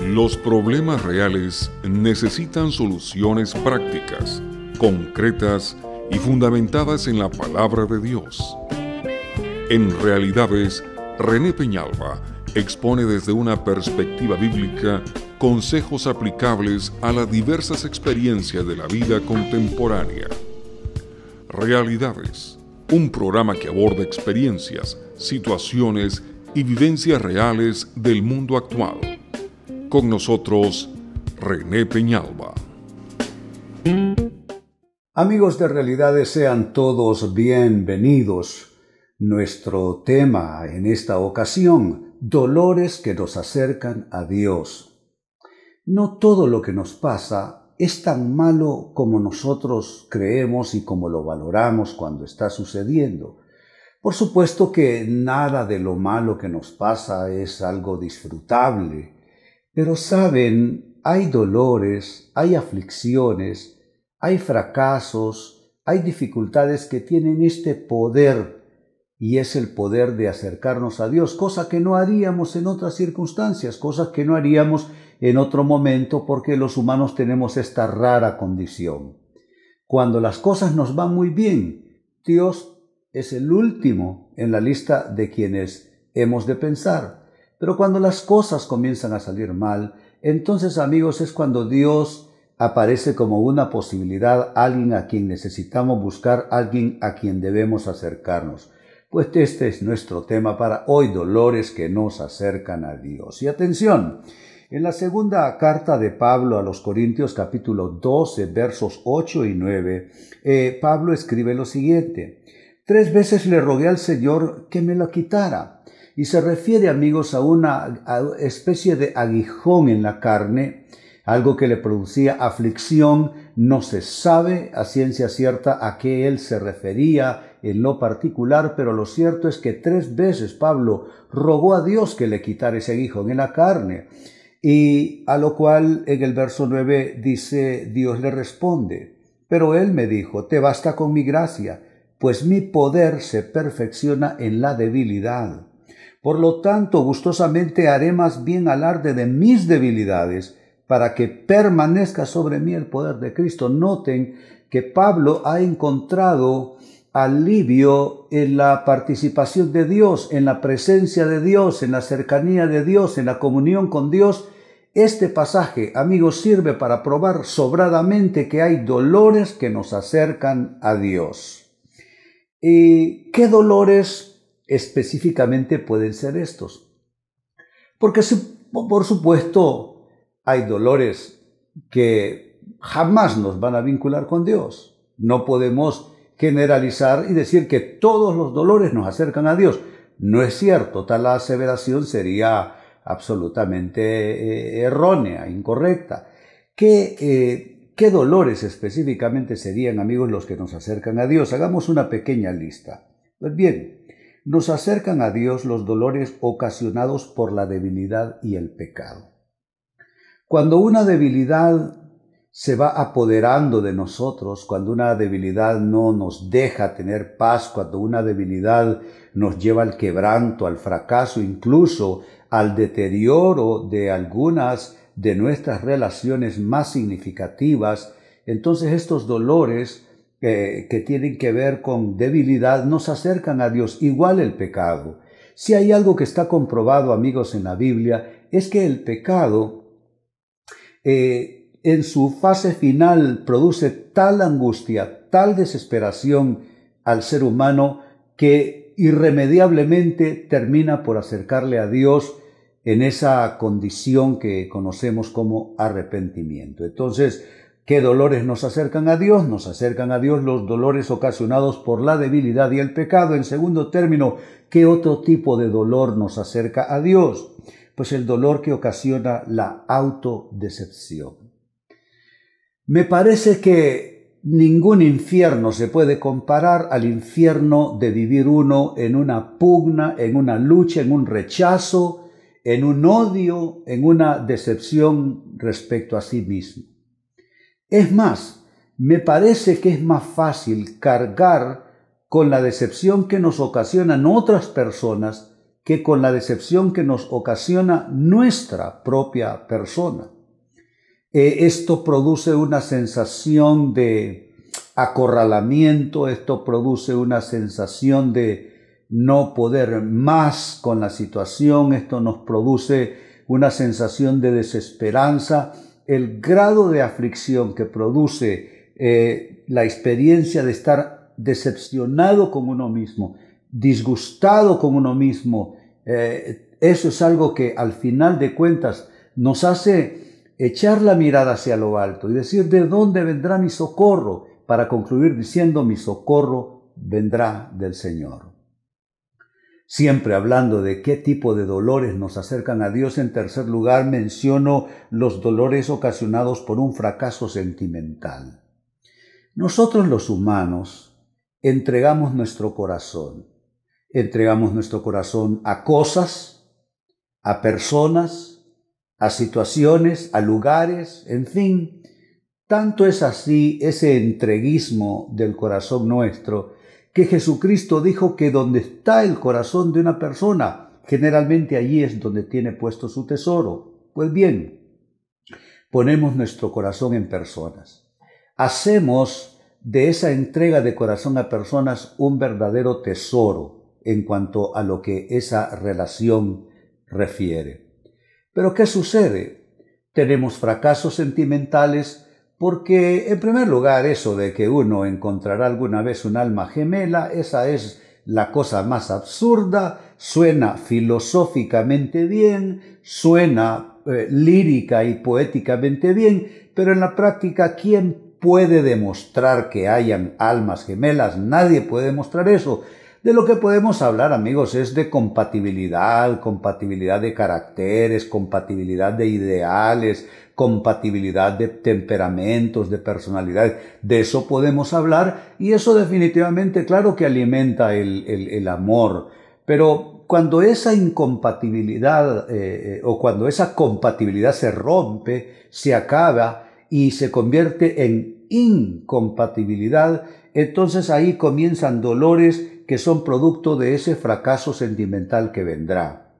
Los problemas reales necesitan soluciones prácticas, concretas y fundamentadas en la palabra de Dios. En Realidades, René Peñalba expone desde una perspectiva bíblica consejos aplicables a las diversas experiencias de la vida contemporánea. Realidades, un programa que aborda experiencias, situaciones y vivencias reales del mundo actual. Con nosotros, René Peñalba. Amigos de Realidades, sean todos bienvenidos. Nuestro tema en esta ocasión, dolores que nos acercan a Dios. No todo lo que nos pasa es tan malo como nosotros creemos y como lo valoramos cuando está sucediendo. Por supuesto que nada de lo malo que nos pasa es algo disfrutable. Pero saben, hay dolores, hay aflicciones, hay fracasos, hay dificultades que tienen este poder, y es el poder de acercarnos a Dios, cosa que no haríamos en otras circunstancias, cosas que no haríamos en otro momento, porque los humanos tenemos esta rara condición. Cuando las cosas nos van muy bien, Dios es el último en la lista de quienes hemos de pensar. Pero cuando las cosas comienzan a salir mal, entonces, amigos, es cuando Dios aparece como una posibilidad, alguien a quien necesitamos buscar, alguien a quien debemos acercarnos. Pues este es nuestro tema para hoy, dolores que nos acercan a Dios. Y atención, en la segunda carta de Pablo a los Corintios, capítulo 12, versos 8 y 9, Pablo escribe lo siguiente: 3 veces le rogué al Señor que me la quitara. Y se refiere, amigos, a una especie de aguijón en la carne, algo que le producía aflicción. No se sabe a ciencia cierta a qué él se refería en lo particular, pero lo cierto es que 3 veces Pablo rogó a Dios que le quitara ese aguijón en la carne. Y a lo cual en el verso 9 dice, Dios le responde: pero él me dijo, te basta con mi gracia, pues mi poder se perfecciona en la debilidad. Por lo tanto, gustosamente haré más bien alarde de mis debilidades, para que permanezca sobre mí el poder de Cristo. Noten que Pablo ha encontrado alivio en la participación de Dios, en la presencia de Dios, en la cercanía de Dios, en la comunión con Dios. Este pasaje, amigos, sirve para probar sobradamente que hay dolores que nos acercan a Dios. ¿Y qué dolores específicamente pueden ser estos? Porque por supuesto hay dolores que jamás nos van a vincular con Dios. No podemos generalizar y decir que todos los dolores nos acercan a Dios. No es cierto, tal aseveración sería absolutamente errónea, incorrecta. ¿Qué dolores específicamente serían, amigos, los que nos acercan a Dios? Hagamos una pequeña lista. Pues bien, nos acercan a Dios los dolores ocasionados por la debilidad y el pecado. Cuando una debilidad se va apoderando de nosotros, cuando una debilidad no nos deja tener paz, cuando una debilidad nos lleva al quebranto, al fracaso, incluso al deterioro de algunas de nuestras relaciones más significativas, entonces estos dolores que tienen que ver con debilidad nos acercan a Dios. Igual el pecado. Si hay algo que está comprobado, amigos, en la Biblia, es que el pecado en su fase final produce tal angustia, tal desesperación al ser humano que irremediablemente termina por acercarle a Dios en esa condición que conocemos como arrepentimiento. Entonces, ¿qué dolores nos acercan a Dios? Nos acercan a Dios los dolores ocasionados por la debilidad y el pecado. En segundo término, ¿qué otro tipo de dolor nos acerca a Dios? Pues el dolor que ocasiona la autodecepción. Me parece que ningún infierno se puede comparar al infierno de vivir uno en una pugna, en una lucha, en un rechazo, en un odio, en una decepción respecto a sí mismo. Es más, me parece que es más fácil cargar con la decepción que nos ocasionan otras personas que con la decepción que nos ocasiona nuestra propia persona. Esto produce una sensación de acorralamiento, esto produce una sensación de no poder más con la situación, esto nos produce una sensación de desesperanza. El grado de aflicción que produce la experiencia de estar decepcionado con uno mismo, disgustado con uno mismo, eso es algo que al final de cuentas nos hace echar la mirada hacia lo alto y decir, ¿de dónde vendrá mi socorro? Para concluir diciendo, mi socorro vendrá del Señor. Siempre hablando de qué tipo de dolores nos acercan a Dios, en tercer lugar menciono los dolores ocasionados por un fracaso sentimental. Nosotros los humanos entregamos nuestro corazón a cosas, a personas, a situaciones, a lugares, en fin. Tanto es así ese entreguismo del corazón nuestro, que Jesucristo dijo que donde está el corazón de una persona, generalmente allí es donde tiene puesto su tesoro. Pues bien, ponemos nuestro corazón en personas. Hacemos de esa entrega de corazón a personas un verdadero tesoro en cuanto a lo que esa relación refiere. Pero ¿qué sucede? Tenemos fracasos sentimentales porque, en primer lugar, eso de que uno encontrará alguna vez un alma gemela, esa es la cosa más absurda, suena filosóficamente bien, suena lírica y poéticamente bien, pero en la práctica, ¿quién puede demostrar que hayan almas gemelas? Nadie puede demostrar eso. De lo que podemos hablar, amigos, es de compatibilidad de caracteres, compatibilidad de ideales, compatibilidad de temperamentos, de personalidades. De eso podemos hablar y eso definitivamente, claro que alimenta el amor. Pero cuando esa incompatibilidad o cuando esa compatibilidad se rompe, se acaba y se convierte en incompatibilidad, entonces ahí comienzan dolores que son producto de ese fracaso sentimental que vendrá.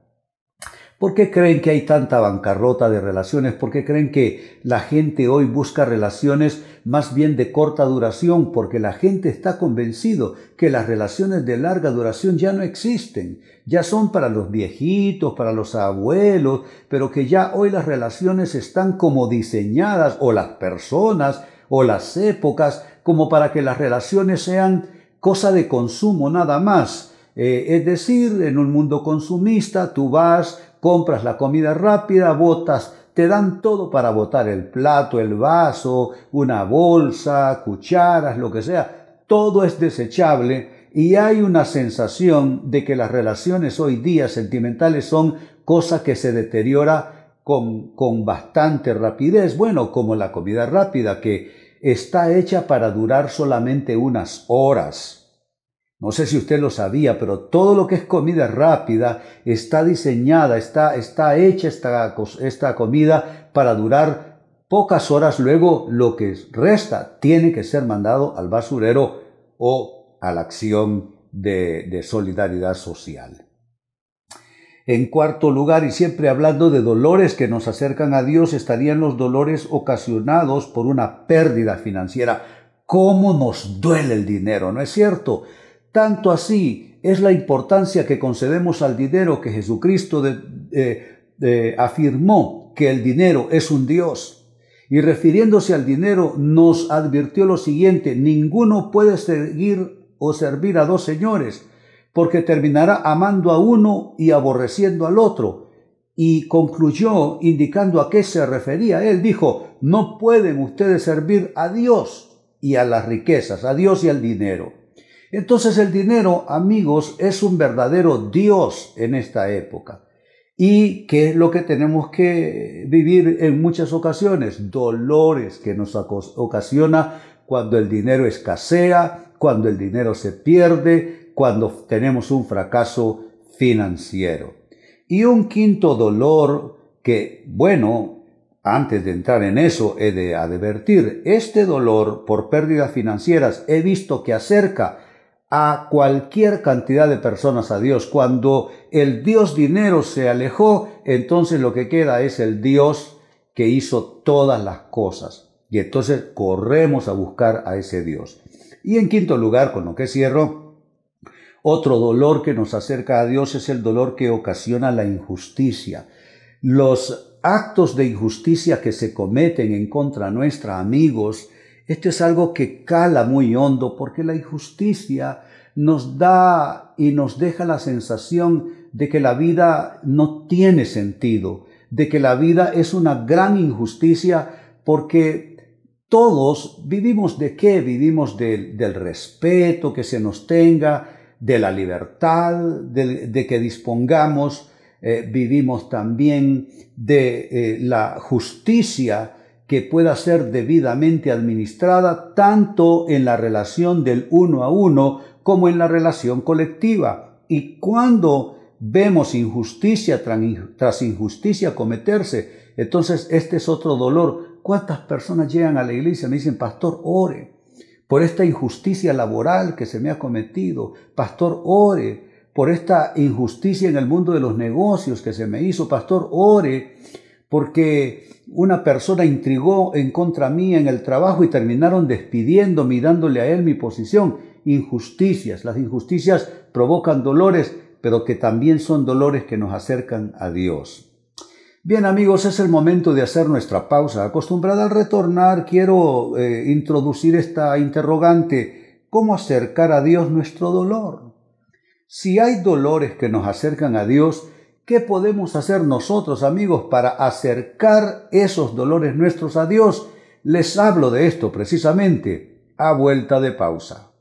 ¿Por qué creen que hay tanta bancarrota de relaciones? ¿Por qué creen que la gente hoy busca relaciones más bien de corta duración? Porque la gente está convencido que las relaciones de larga duración ya no existen. Ya son para los viejitos, para los abuelos, pero que ya hoy las relaciones están como diseñadas, o las personas, o las épocas, como para que las relaciones sean cosa de consumo nada más. Es decir, en un mundo consumista, tú vas, compras la comida rápida, botas, te dan todo para botar, el plato, el vaso, una bolsa, cucharas, lo que sea. Todo es desechable y hay una sensación de que las relaciones hoy día sentimentales son cosa que se deteriora con bastante rapidez. Bueno, como la comida rápida que está hecha para durar solamente unas horas. No sé si usted lo sabía, pero todo lo que es comida rápida está diseñada, está hecha esta comida para durar pocas horas. Luego lo que resta tiene que ser mandado al basurero o a la acción de solidaridad social. En cuarto lugar, y siempre hablando de dolores que nos acercan a Dios, estarían los dolores ocasionados por una pérdida financiera. ¿Cómo nos duele el dinero? ¿No es cierto? Tanto así es la importancia que concedemos al dinero que Jesucristo afirmó que el dinero es un Dios. Y refiriéndose al dinero nos advirtió lo siguiente: ninguno puede seguir o servir a dos señores, porque terminará amando a uno y aborreciendo al otro. Y concluyó indicando a qué se refería. Él dijo, no pueden ustedes servir a Dios y a las riquezas, a Dios y al dinero. Entonces el dinero, amigos, es un verdadero Dios en esta época. ¿Y qué es lo que tenemos que vivir en muchas ocasiones? Dolores que nos ocasiona cuando el dinero escasea, cuando el dinero se pierde, cuando tenemos un fracaso financiero. Y un quinto dolor que, bueno, antes de entrar en eso he de advertir, este dolor por pérdidas financieras he visto que acerca a cualquier cantidad de personas a Dios. Cuando el Dios dinero se alejó, entonces lo que queda es el Dios que hizo todas las cosas. Y entonces corremos a buscar a ese Dios. Y en quinto lugar, con lo que cierro, otro dolor que nos acerca a Dios es el dolor que ocasiona la injusticia. Los actos de injusticia que se cometen en contra nuestra, amigos, esto es algo que cala muy hondo, porque la injusticia nos da y nos deja la sensación de que la vida no tiene sentido, de que la vida es una gran injusticia, porque todos vivimos ¿de qué? Vivimos del respeto que se nos tenga, de la libertad, de que dispongamos, vivimos también de la justicia que pueda ser debidamente administrada, tanto en la relación del uno a uno como en la relación colectiva. Y cuando vemos injusticia tras injusticia cometerse, entonces este es otro dolor. ¿Cuántas personas llegan a la iglesia y me dicen, pastor, ore por esta injusticia laboral que se me ha cometido? Pastor, ore por esta injusticia en el mundo de los negocios que se me hizo. Pastor, ore porque una persona intrigó en contra mía en el trabajo y terminaron despidiéndome y dándole a él mi posición. Injusticias. Las injusticias provocan dolores, pero que también son dolores que nos acercan a Dios. Bien, amigos, es el momento de hacer nuestra pausa. Acostumbrada al retornar, quiero introducir esta interrogante: ¿cómo acercar a Dios nuestro dolor? Si hay dolores que nos acercan a Dios, ¿qué podemos hacer nosotros, amigos, para acercar esos dolores nuestros a Dios? Les hablo de esto precisamente a vuelta de pausa.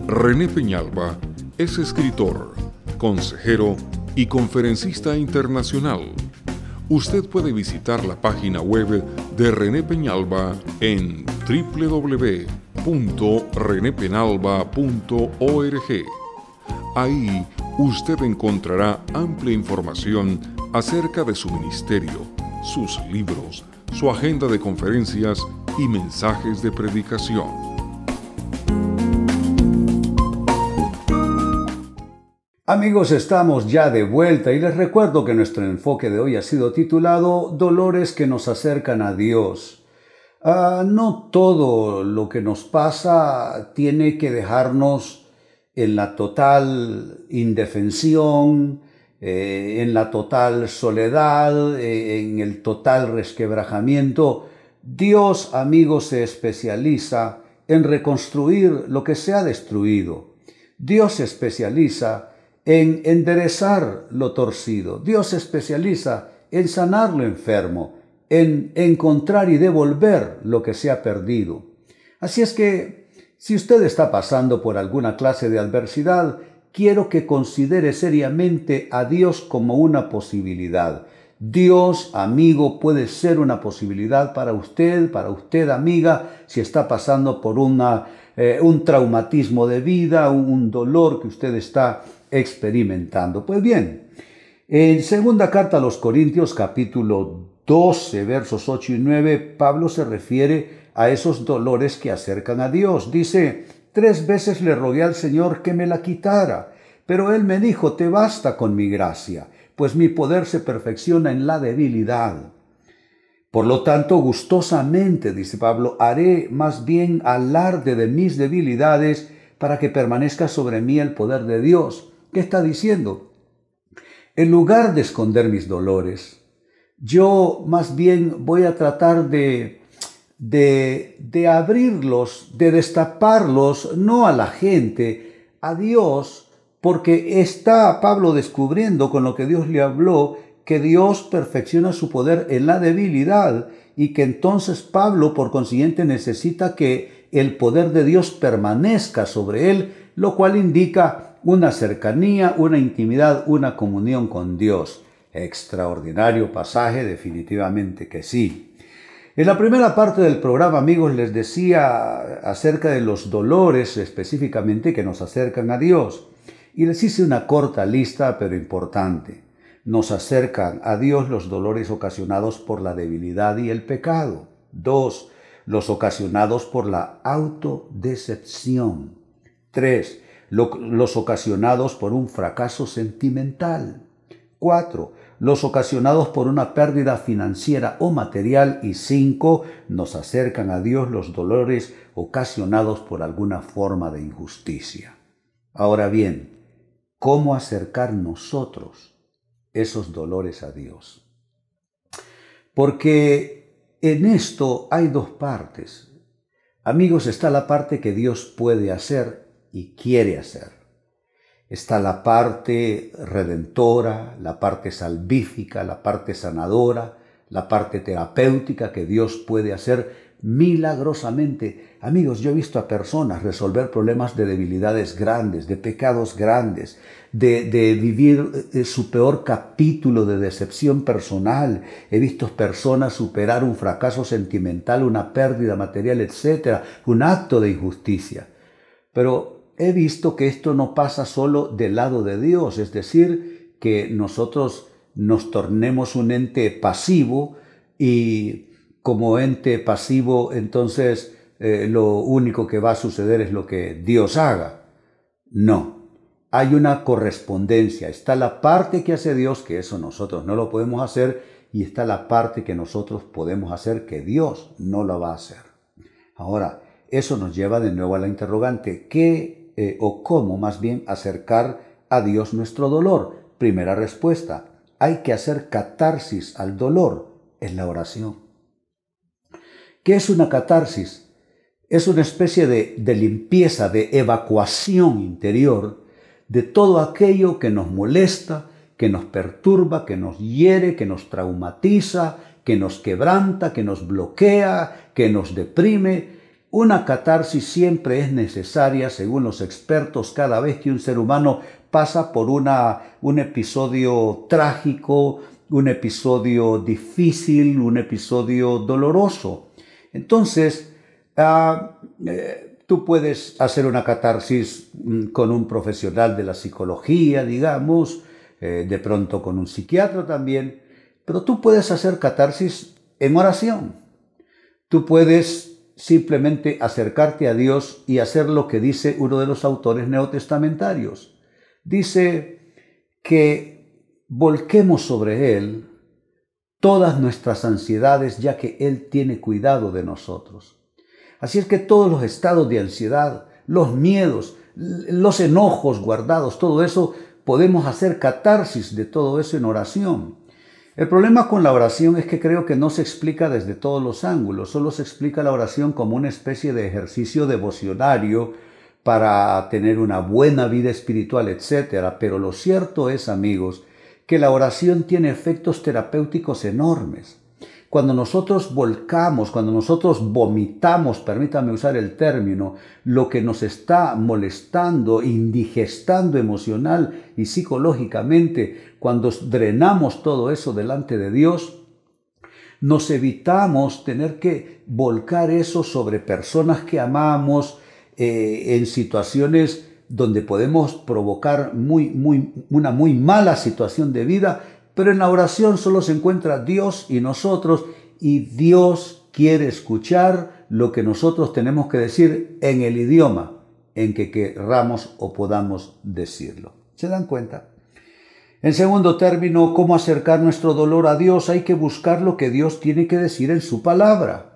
René Peñalba es escritor, consejero y conferencista internacional. Usted puede visitar la página web de René Peñalba en www.renepenalba.org. Ahí usted encontrará amplia información acerca de su ministerio, sus libros, su agenda de conferencias y mensajes de predicación. Amigos, estamos ya de vuelta y les recuerdo que nuestro enfoque de hoy ha sido titulado Dolores que nos acercan a Dios. No todo lo que nos pasa tiene que dejarnos en la total indefensión, en la total soledad, en el total resquebrajamiento. Dios, amigos, se especializa en reconstruir lo que se ha destruido. Dios se especializa en enderezar lo torcido. Dios se especializa en sanar lo enfermo, en encontrar y devolver lo que se ha perdido. Así es que, si usted está pasando por alguna clase de adversidad, quiero que considere seriamente a Dios como una posibilidad. Dios, amigo, puede ser una posibilidad para usted, amiga, si está pasando por un traumatismo de vida, un dolor que usted está experimentando. Pues bien, en segunda carta a los Corintios, capítulo 12, versos 8 y 9, Pablo se refiere a esos dolores que acercan a Dios. Dice: 3 veces le rogué al Señor que me la quitara, pero Él me dijo: te basta con mi gracia, pues mi poder se perfecciona en la debilidad. Por lo tanto, gustosamente, dice Pablo, haré más bien alarde de mis debilidades para que permanezca sobre mí el poder de Dios. ¿Qué está diciendo? En lugar de esconder mis dolores, yo más bien voy a tratar de abrirlos, de destaparlos, no a la gente, a Dios, porque está Pablo descubriendo con lo que Dios le habló que Dios perfecciona su poder en la debilidad y que entonces Pablo, por consiguiente, necesita que el poder de Dios permanezca sobre él, lo cual indica una cercanía, una intimidad, una comunión con Dios. Extraordinario pasaje, definitivamente que sí. En la primera parte del programa, amigos, les decía acerca de los dolores específicamente que nos acercan a Dios. Y les hice una corta lista, pero importante. Nos acercan a Dios los dolores ocasionados por la debilidad y el pecado. 2. los ocasionados por la autodecepción. 3. Los ocasionados por un fracaso sentimental. 4. Los ocasionados por una pérdida financiera o material. Y 5. Nos acercan a Dios los dolores ocasionados por alguna forma de injusticia. Ahora bien, ¿cómo acercar nosotros esos dolores a Dios? Porque en esto hay dos partes. Amigos, está la parte que Dios puede hacer y quiere hacer. Está la parte redentora, la parte salvífica, la parte sanadora, la parte terapéutica que Dios puede hacer milagrosamente. Amigos, yo he visto a personas resolver problemas de debilidades grandes, de pecados grandes, de vivir su peor capítulo de decepción personal. He visto personas superar un fracaso sentimental, una pérdida material, etcétera, un acto de injusticia. Pero he visto que esto no pasa solo del lado de Dios, es decir, que nosotros nos tornemos un ente pasivo y como ente pasivo, entonces lo único que va a suceder es lo que Dios haga. No, hay una correspondencia. Está la parte que hace Dios, que eso nosotros no lo podemos hacer, y está la parte que nosotros podemos hacer, que Dios no lo va a hacer. Ahora, eso nos lleva de nuevo a la interrogante, ¿qué o cómo más bien acercar a Dios nuestro dolor? Primera respuesta, hay que hacer catarsis al dolor en la oración. ¿Qué es una catarsis? Es una especie de limpieza, de evacuación interior de todo aquello que nos molesta, que nos perturba, que nos hiere, que nos traumatiza, que nos quebranta, que nos bloquea, que nos deprime. Una catarsis siempre es necesaria, según los expertos, cada vez que un ser humano pasa por un episodio trágico, un episodio difícil, un episodio doloroso. Entonces, tú puedes hacer una catarsis con un profesional de la psicología, digamos, de pronto con un psiquiatra también, pero tú puedes hacer catarsis en oración. Tú puedes simplemente acercarte a Dios y hacer lo que dice uno de los autores neotestamentarios. Dice que volquemos sobre Él todas nuestras ansiedades, ya que Él tiene cuidado de nosotros. Así es que todos los estados de ansiedad, los miedos, los enojos guardados, todo eso, podemos hacer catarsis de todo eso en oración. El problema con la oración es que creo que no se explica desde todos los ángulos, solo se explica la oración como una especie de ejercicio devocionario para tener una buena vida espiritual, etc. Pero lo cierto es, amigos, que la oración tiene efectos terapéuticos enormes. Cuando nosotros volcamos, cuando nosotros vomitamos, permítame usar el término, lo que nos está molestando, indigestando emocional y psicológicamente, cuando drenamos todo eso delante de Dios, nos evitamos tener que volcar eso sobre personas que amamos, en situaciones donde podemos provocar una muy mala situación de vida, pero en la oración solo se encuentra Dios y nosotros, y Dios quiere escuchar lo que nosotros tenemos que decir en el idioma en que querramos o podamos decirlo. ¿Se dan cuenta? En segundo término, ¿cómo acercar nuestro dolor a Dios? Hay que buscar lo que Dios tiene que decir en su palabra.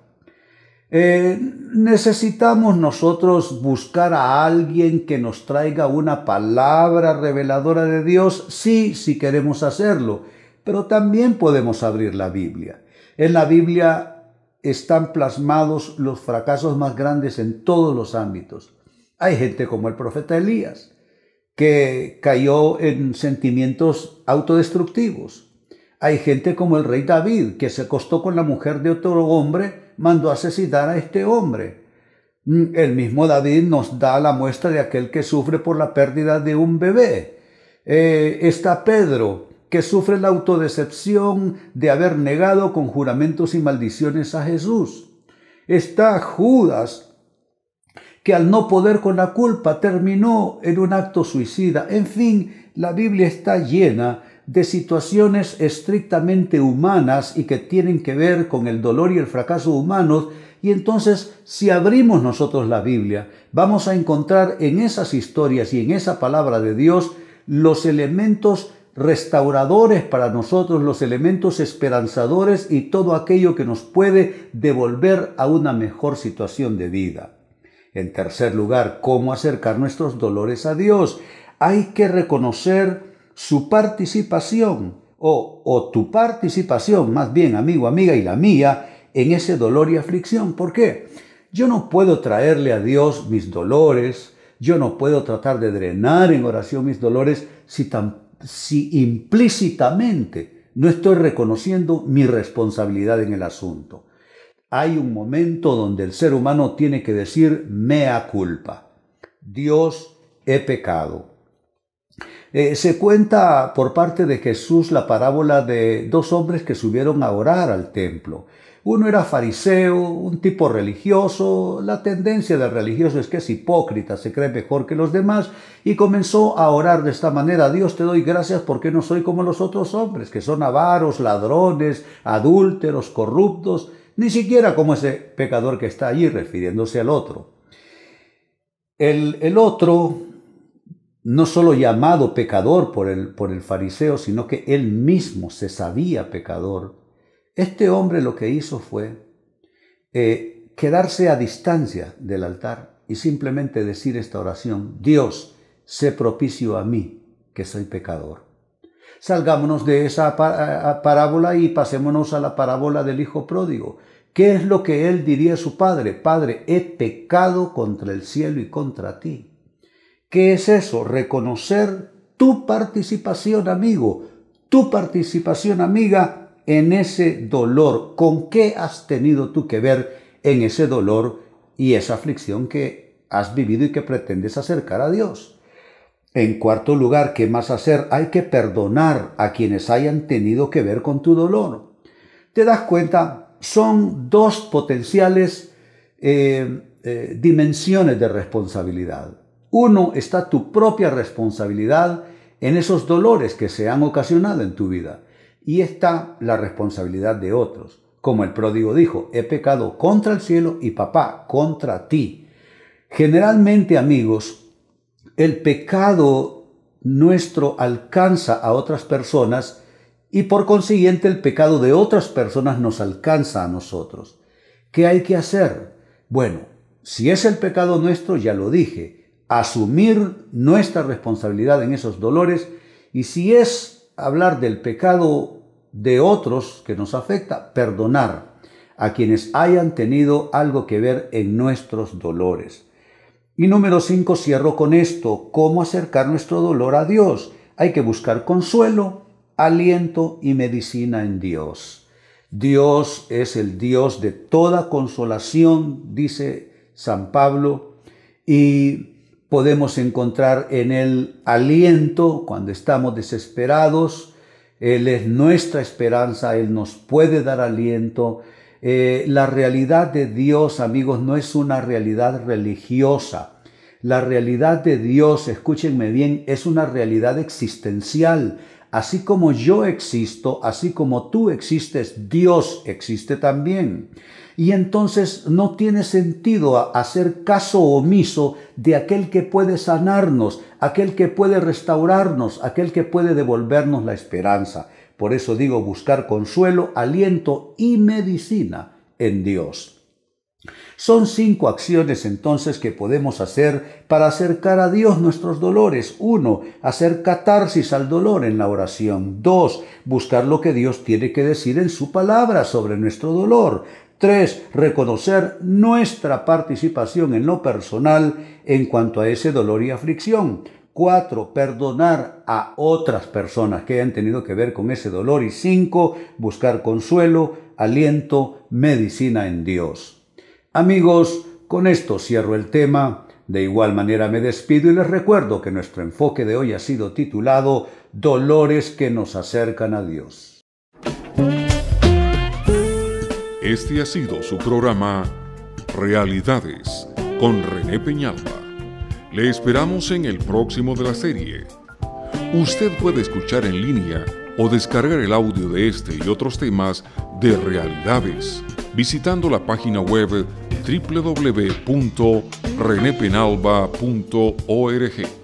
Necesitamos nosotros buscar a alguien que nos traiga una palabra reveladora de Dios, sí, si queremos hacerlo, pero también podemos abrir la Biblia. En la Biblia están plasmados los fracasos más grandes en todos los ámbitos. Hay gente como el profeta Elías, que cayó en sentimientos autodestructivos. Hay gente como el rey David, que se acostó con la mujer de otro hombre, mandó a asesinar a este hombre. El mismo David nos da la muestra de aquel que sufre por la pérdida de un bebé. Está Pedro, que sufre la autodecepción de haber negado con juramentos y maldiciones a Jesús. Está Judas, que al no poder con la culpa terminó en un acto suicida. En fin, la Biblia está llena de situaciones estrictamente humanas y que tienen que ver con el dolor y el fracaso humanos. Y entonces, si abrimos nosotros la Biblia, vamos a encontrar en esas historias y en esa palabra de Dios los elementos restauradores para nosotros, los elementos esperanzadores y todo aquello que nos puede devolver a una mejor situación de vida. En tercer lugar, ¿cómo acercar nuestros dolores a Dios? Hay que reconocer su participación o tu participación, más bien, amigo, amiga, y la mía, en ese dolor y aflicción. ¿Por qué? Yo no puedo traerle a Dios mis dolores, yo no puedo tratar de drenar en oración mis dolores si implícitamente no estoy reconociendo mi responsabilidad en el asunto. Hay un momento donde el ser humano tiene que decir mea culpa. Dios, he pecado. Se cuenta por parte de Jesús la parábola de dos hombres que subieron a orar al templo. Uno era fariseo, un tipo religioso. La tendencia del religioso es que es hipócrita, se cree mejor que los demás, y comenzó a orar de esta manera: Dios, te doy gracias porque no soy como los otros hombres, que son avaros, ladrones, adúlteros, corruptos, ni siquiera como ese pecador que está allí, refiriéndose al otro. El otro, no solo llamado pecador por el fariseo, sino que él mismo se sabía pecador. Este hombre lo que hizo fue quedarse a distancia del altar y simplemente decir esta oración: Dios, sé propicio a mí, que soy pecador. Salgámonos de esa parábola y pasémonos a la parábola del hijo pródigo. ¿Qué es lo que él diría a su padre? Padre, he pecado contra el cielo y contra ti. ¿Qué es eso? Reconocer tu participación, amigo, tu participación, amiga, en ese dolor. ¿Con qué has tenido tú que ver en ese dolor y esa aflicción que has vivido y que pretendes acercar a Dios? En cuarto lugar, ¿qué más hacer? Hay que perdonar a quienes hayan tenido que ver con tu dolor. ¿Te das cuenta? Son dos potenciales dimensiones de responsabilidad. Uno, está tu propia responsabilidad en esos dolores que se han ocasionado en tu vida. Y está la responsabilidad de otros. Como el pródigo dijo: he pecado contra el cielo y papá, contra ti. Generalmente, amigos, el pecado nuestro alcanza a otras personas y por consiguiente el pecado de otras personas nos alcanza a nosotros. ¿Qué hay que hacer? Bueno, si es el pecado nuestro, ya lo dije, asumir nuestra responsabilidad en esos dolores, y si es hablar del pecado de otros que nos afecta, perdonar a quienes hayan tenido algo que ver en nuestros dolores. Y número 5, cierro con esto: ¿cómo acercar nuestro dolor a Dios? Hay que buscar consuelo, aliento y medicina en Dios. Dios es el Dios de toda consolación, dice San Pablo, y podemos encontrar en Él aliento cuando estamos desesperados. Él es nuestra esperanza, Él nos puede dar aliento. La realidad de Dios, amigos, no es una realidad religiosa. La realidad de Dios, escúchenme bien, es una realidad existencial. Así como yo existo, así como tú existes, Dios existe también. Y entonces no tiene sentido hacer caso omiso de aquel que puede sanarnos, aquel que puede restaurarnos, aquel que puede devolvernos la esperanza. Por eso digo, buscar consuelo, aliento y medicina en Dios. Son 5 acciones entonces que podemos hacer para acercar a Dios nuestros dolores. 1, hacer catarsis al dolor en la oración. 2, buscar lo que Dios tiene que decir en su palabra sobre nuestro dolor. 3, reconocer nuestra participación en lo personal en cuanto a ese dolor y aflicción. 4, perdonar a otras personas que hayan tenido que ver con ese dolor. Y 5, buscar consuelo, aliento, medicina en Dios. Amigos, con esto cierro el tema. De igual manera me despido y les recuerdo que nuestro enfoque de hoy ha sido titulado Dolores que nos acercan a Dios. Este ha sido su programa Realidades con René Peñalba. Le esperamos en el próximo de la serie. Usted puede escuchar en línea o descargar el audio de este y otros temas de Realidades visitando la página web www.renepenalba.org.